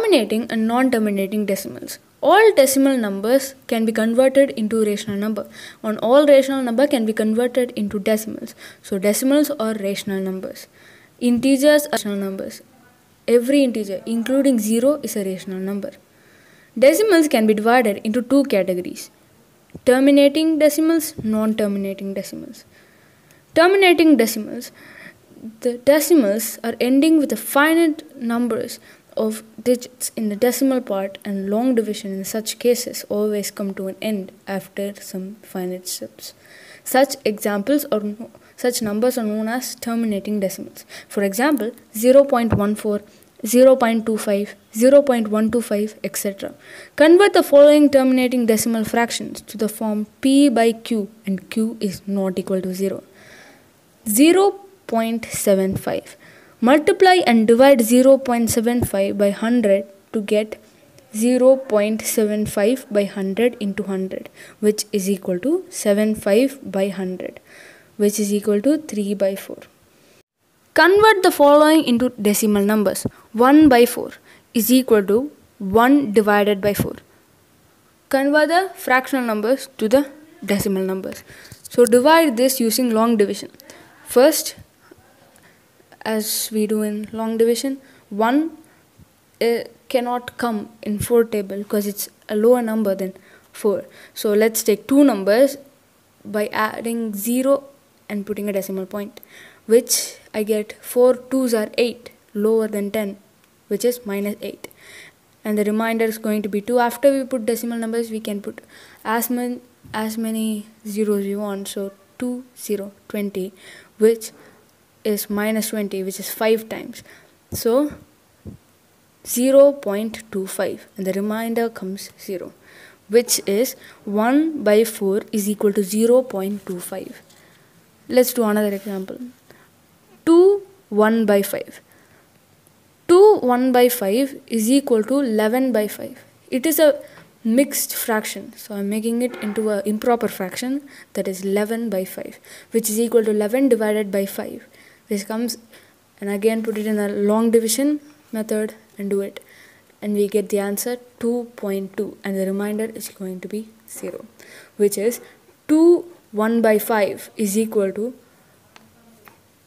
Terminating and non-terminating decimals. All decimal numbers can be converted into rational number, and all rational number can be converted into decimals. So decimals are rational numbers. Integers are rational numbers. Every integer, including 0, is a rational number. Decimals can be divided into two categories: terminating decimals, non-terminating decimals. Terminating decimals. The decimals are ending with a finite numbers of digits in the decimal part, and long division in such cases always come to an end after some finite steps. Such numbers are known as terminating decimals. For example, 0.14, 0.25, 0.125, etc. Convert the following terminating decimal fractions to the form p by q, and q is not equal to 0. 0.75. Multiply and divide 0.75 by 100 to get 0.75 by 100 into 100, which is equal to 75 by 100, which is equal to 3 by 4. Convert the following into decimal numbers. 1 by 4 is equal to 1 divided by 4. Convert the fractional numbers to the decimal numbers. So divide this using long division. First, as we do in long division, 1 cannot come in 4 table because it's a lower number than 4. So let's take two numbers by adding 0 and putting a decimal point, which I get 4 2s are 8, lower than 10, which is minus 8. And the remainder is going to be 2. After we put decimal numbers, we can put as many zeros we want. So 2, 0, 20, which is minus 20, which is 5 times. So 0.25, and the remainder comes 0, which is 1 by 4 is equal to 0.25. Let's do another example. 2 1 by 5. 2 1 by 5 is equal to 11 by 5. It is a mixed fraction, so I'm making it into an improper fraction, that is 11 by 5, which is equal to 11 divided by 5. This comes, and again put it in a long division method and do it, and we get the answer 2.2, and the remainder is going to be 0, which is 2 1 by 5 is equal to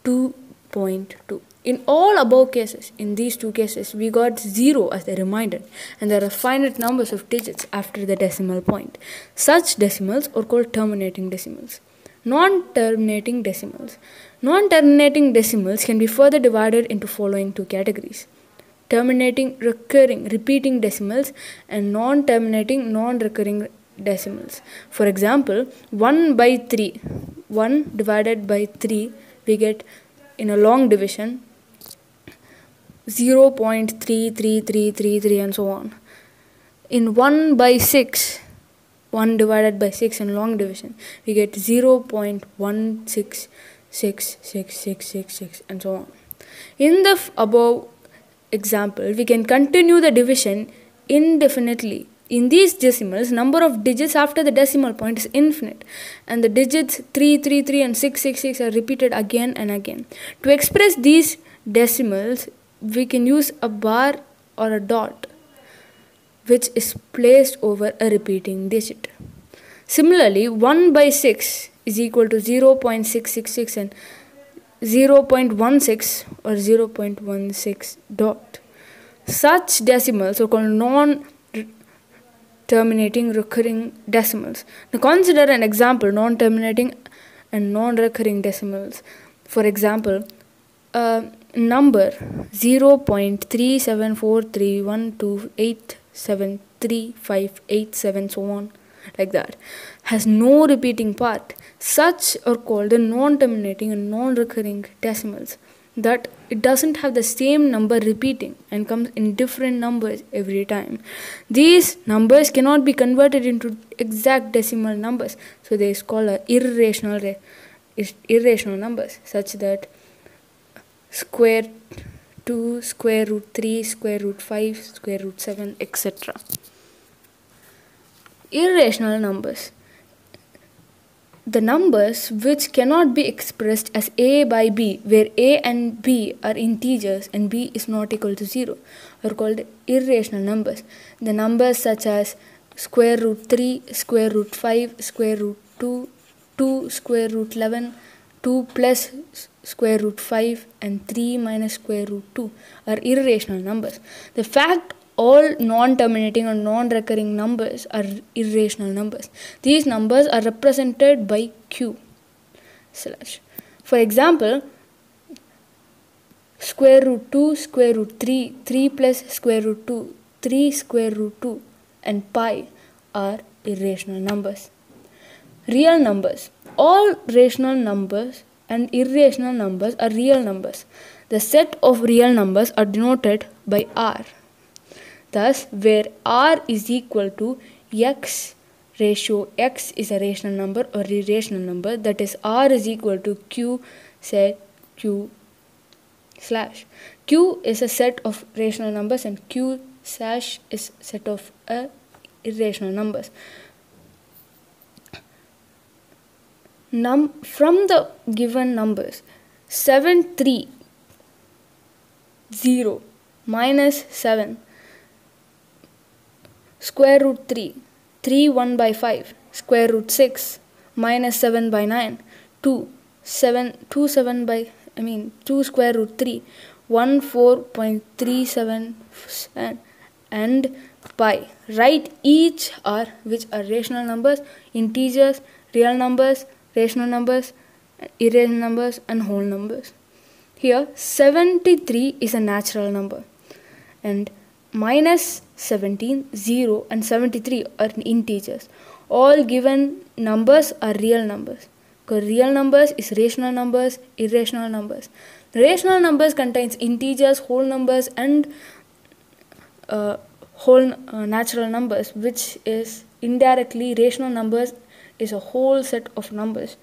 2.2. In all above cases, in these two cases, we got 0 as the remainder, and there are finite numbers of digits after the decimal point. Such decimals are called terminating decimals. Non-terminating decimals. Non-terminating decimals can be further divided into following two categories: terminating repeating decimals, and non-terminating non-recurring decimals. For example, 1 by 3. 1 divided by 3, we get in a long division 0.33333 and so on. In 1 by 6, 1 divided by 6 in long division, we get 0.1666666 and so on. In the above example, we can continue the division indefinitely. In these decimals, number of digits after the decimal point is infinite, and the digits 333 and 666 are repeated again and again. To express these decimals, we can use a bar or a dot, which is placed over a repeating digit. Similarly, 1 by 6 is equal to 0.666 and 0.16 or 0.16 dot. Such decimals are called non-terminating recurring decimals. Now consider an example: non-terminating and non-recurring decimals. For example, number 0.37431287358 so on, like that, has no repeating part. Such are called the non-terminating and non-recurring decimals, that it doesn't have the same number repeating and comes in different numbers every time. These numbers cannot be converted into exact decimal numbers, so they is called irrational numbers, such that square 2, square root 3, square root 5, square root 7, etc. Irrational numbers. The numbers which cannot be expressed as a by b, where a and b are integers and b is not equal to 0, are called irrational numbers. The numbers such as square root 3, square root 5, square root 2, 2 square root 11, 2 plus square root 5 and 3 minus square root 2 are irrational numbers. The fact all non-terminating or non-recurring numbers are irrational numbers. These numbers are represented by q slash. For example, square root 2, square root 3, 3 plus square root 2, 3 square root 2 and pi are irrational numbers. Real numbers. All rational numbers and irrational numbers are real numbers. The set of real numbers are denoted by r. Thus, where r is equal to x ratio x is a rational number or irrational number, that is r is equal to q set q slash. Q is a set of rational numbers and q slash is a set of irrational numbers. From the given numbers 7, 3, 0, minus 7, square root 3, 3 1 by 5, square root 6, minus 7 by 9, 2 square root 3, 14.37 and pi. Write each r which are rational numbers, integers, real numbers, rational numbers, irrational numbers and whole numbers. Here 73 is a natural number and minus 17, 0 and 73 are integers. All given numbers are real numbers. Because real numbers is rational numbers, irrational numbers. Rational numbers contains integers, whole numbers and whole natural numbers, which is indirectly rational numbers is a whole set of numbers.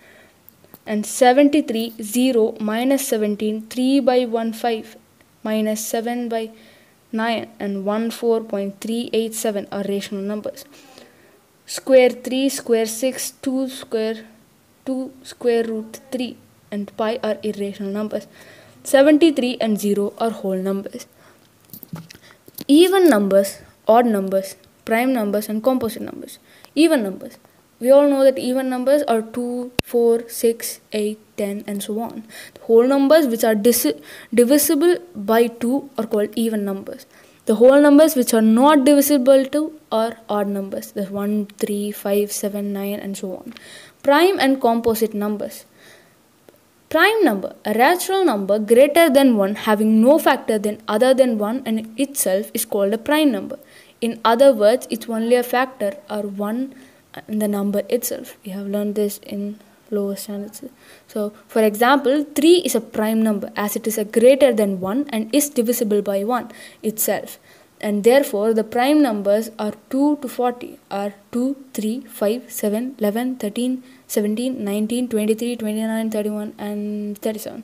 And 73, 0, minus 17, 3 by 1, 5, minus 7 by 9 and 14.387 are rational numbers. Square 3, square 6, 2 square root 3 and pi are irrational numbers. 73 and 0 are whole numbers. Even numbers, odd numbers, prime numbers and composite numbers. Even numbers. We all know that even numbers are 2, 4, 6, 8, 10 and so on. The whole numbers which are divisible by 2 are called even numbers. The whole numbers which are not divisible to are odd numbers. That's 1, 3, 5, 7, 9 and so on. Prime and composite numbers. Prime number, a rational number greater than 1 having no factor other than 1 and itself is called a prime number. In other words, it's only a factor or 1 in the number itself. We have learned this in lower standards. So, for example, 3 is a prime number as it is a greater than 1 and is divisible by 1 itself. And therefore, the prime numbers are 2 to 40 are 2, 3, 5, 7, 11, 13, 17, 19, 23, 29, 31 and 37.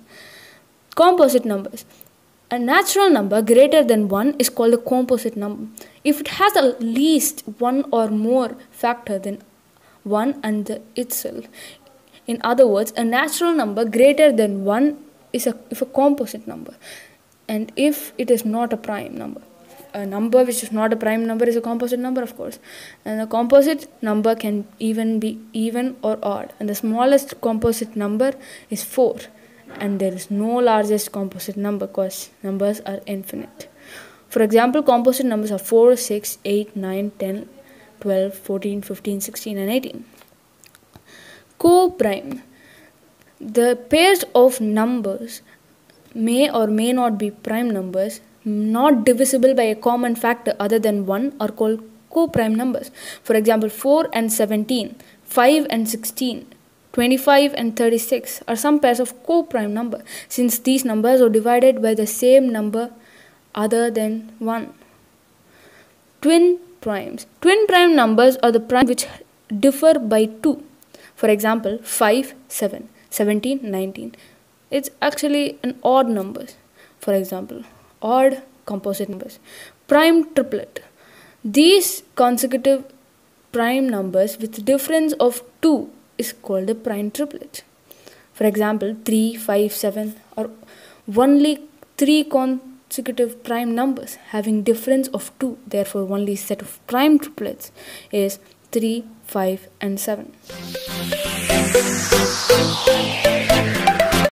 Composite numbers. A natural number greater than 1 is called a composite number if it has at least one or more factor than 1 and itself. In other words, a natural number greater than 1 is a composite number, and if it is not a prime number. A number which is not a prime number is a composite number, of course. And a composite number can even be even or odd. And the smallest composite number is 4. And there is no largest composite number because numbers are infinite. For example, composite numbers are 4, 6, 8, 9, 10, 12, 14, 15, 16 and 18. Co-prime. The pairs of numbers may or may not be prime numbers, not divisible by a common factor other than 1 are called co-prime numbers. For example, 4 and 17, 5 and 16, 25 and 36 are some pairs of co-prime number since these numbers are divided by the same number other than 1. Twin primes. Twin prime numbers are the primes which differ by 2. For example, 5, 7, 17, 19. It's actually an odd numbers. For example, odd composite numbers. Prime triplet. These consecutive prime numbers with difference of 2 is called the prime triplet. For example, 3, 5, 7 are only 3 consecutive prime numbers having difference of 2. Therefore, only set of prime triplets is 3, 5 and 7.